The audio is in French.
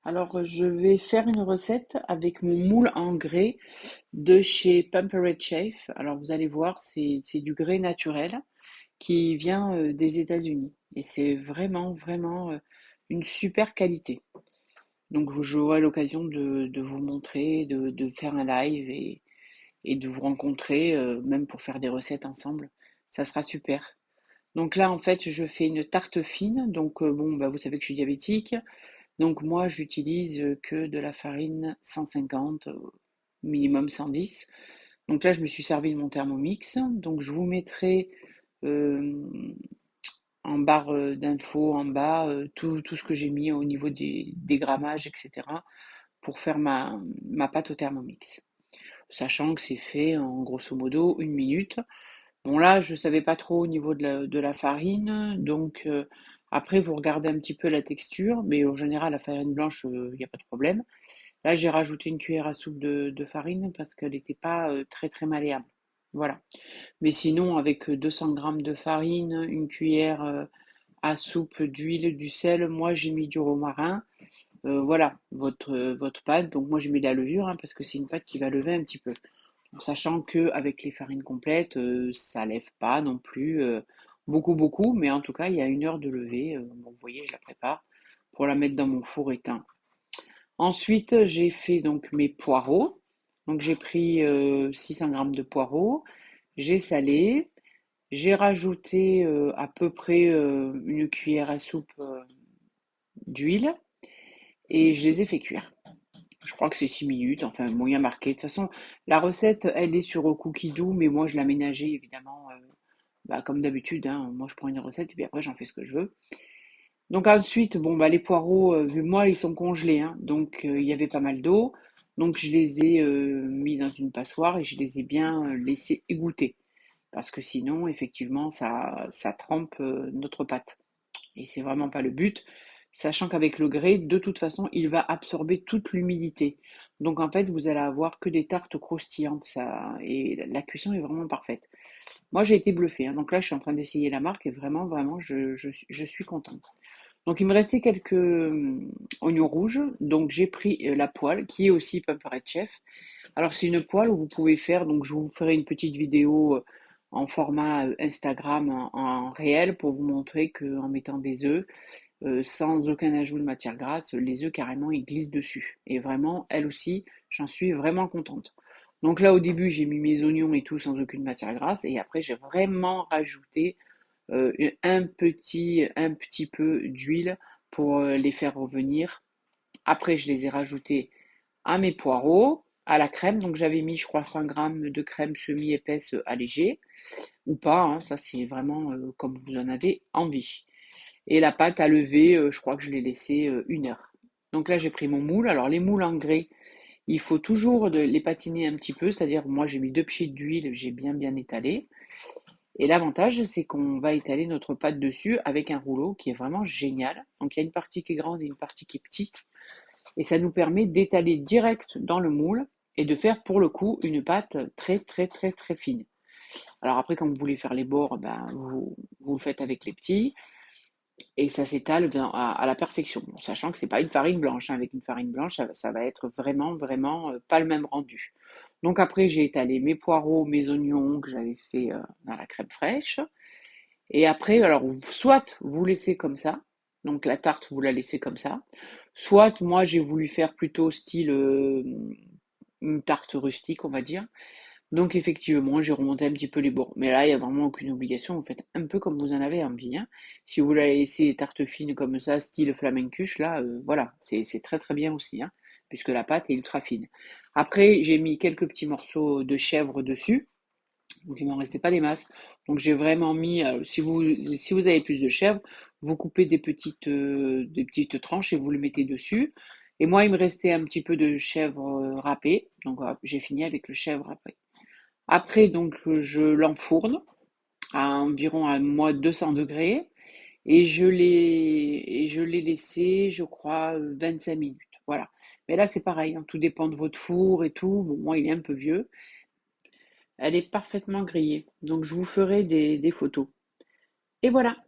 Je vais faire une recette avec mon moule en grès de chez Pampered Chef. Alors, vous allez voir, c'est du grès naturel qui vient des États-Unis. Et c'est vraiment une super qualité. Donc, j'aurai l'occasion de vous montrer, de faire un live et de vous rencontrer, même pour faire des recettes ensemble. Ça sera super. Donc là, en fait, je fais une tarte fine. Donc, bon, bah, vous savez que je suis diabétique. Donc moi, j'utilise que de la farine 150, minimum 110. Donc là, je me suis servi de mon Thermomix. Donc je vous mettrai euh, en barre d'infos en bas tout ce que j'ai mis au niveau des grammages, etc. pour faire ma pâte au Thermomix. Sachant que c'est fait en grosso modo 1 minute. Bon là, je savais pas trop au niveau de la farine, donc après vous regardez un petit peu la texture, mais en général la farine blanche, il n'y a pas de problème. Là, j'ai rajouté une cuillère à soupe de farine parce qu'elle n'était pas très malléable. Voilà. Mais sinon, avec 200 grammes de farine, une cuillère à soupe d'huile, du sel, moi j'ai mis du romarin. Voilà, votre pâte. Donc moi j'ai mis de la levure hein, parce que c'est une pâte qui va lever un petit peu. Sachant qu'avec les farines complètes, ça lève pas non plus beaucoup, mais en tout cas, il y a 1 heure de levée. Bon, vous voyez, je la prépare pour la mettre dans mon four éteint. Ensuite, j'ai fait donc mes poireaux. Donc j'ai pris 600 grammes de poireaux, j'ai salé, j'ai rajouté à peu près une cuillère à soupe d'huile et je les ai fait cuire. Je crois que c'est 6 minutes, enfin bon, il y a marqué. De toute façon, la recette, elle est sur Cookie Dough, mais moi je l'ai aménagée évidemment bah, comme d'habitude. Hein. Moi je prends une recette et puis après j'en fais ce que je veux. Donc ensuite, bon bah les poireaux, vu moi ils sont congelés, hein, donc il y avait pas mal d'eau. Donc je les ai mis dans une passoire et je les ai bien laissés égoutter. Parce que sinon, effectivement, ça trempe notre pâte. Et c'est vraiment pas le but, sachant qu'avec le grès, de toute façon, il va absorber toute l'humidité. Donc en fait, vous allez avoir que des tartes croustillantes, ça, et la cuisson est vraiment parfaite. Moi, j'ai été bluffée, hein. Donc là, je suis en train d'essayer la marque et vraiment, je suis contente. Donc il me restait quelques oignons rouges, donc j'ai pris la poêle, qui est aussi Pepperette Chef. Alors c'est une poêle où vous pouvez faire, donc je vous ferai une petite vidéo en format Instagram en réel pour vous montrer qu'en mettant des œufs, sans aucun ajout de matière grasse, les œufs carrément ils glissent dessus. Et vraiment, elle aussi, j'en suis vraiment contente. Donc là au début j'ai mis mes oignons et tout sans aucune matière grasse et après j'ai vraiment rajouté un petit peu d'huile pour les faire revenir. Après je les ai rajoutés à mes poireaux, à la crème. Donc j'avais mis, je crois, 100 grammes de crème semi-épaisse allégée, ou pas, hein, ça c'est vraiment comme vous en avez envie. Et la pâte à lever, je crois que je l'ai laissée 1 heure. Donc là j'ai pris mon moule. Alors les moules en grès, il faut toujours les patiner un petit peu, c'est-à-dire moi j'ai mis 2 pieds d'huile, j'ai bien étalé. Et l'avantage c'est qu'on va étaler notre pâte dessus avec un rouleau qui est vraiment génial. Donc il y a une partie qui est grande et une partie qui est petite et ça nous permet d'étaler direct dans le moule et de faire pour le coup une pâte très fine. Alors après, quand vous voulez faire les bords, ben, vous le faites avec les petits et ça s'étale à la perfection. Bon, sachant que c'est pas une farine blanche, hein. Avec une farine blanche, ça va être vraiment pas le même rendu. Donc après, j'ai étalé mes poireaux, mes oignons que j'avais fait dans la crème fraîche. Et après, alors, soit vous laissez comme ça, donc la tarte, vous la laissez comme ça, soit moi, j'ai voulu faire plutôt style une tarte rustique, on va dire. Donc effectivement, j'ai remonté un petit peu les bords. Mais là, il n'y a vraiment aucune obligation, vous faites un peu comme vous en avez envie, hein. Si vous la laissez tarte fine comme ça, style flamencuche, là, voilà, c'est très bien aussi, hein, puisque la pâte est ultra fine. Après, j'ai mis quelques petits morceaux de chèvre dessus. Donc il m'en restait pas des masses. Donc j'ai vraiment mis, si vous avez plus de chèvre, vous coupez des petites tranches et vous le mettez dessus. Et moi, il me restait un petit peu de chèvre râpé. Donc j'ai fini avec le chèvre râpé. Après, donc je l'enfourne à environ à moi 200 degrés et je l'ai laissé, je crois, 25 minutes. Voilà. Mais là, c'est pareil, hein, tout dépend de votre four et tout. Bon, moi, il est un peu vieux. Elle est parfaitement grillée. Donc je vous ferai des photos. Et voilà.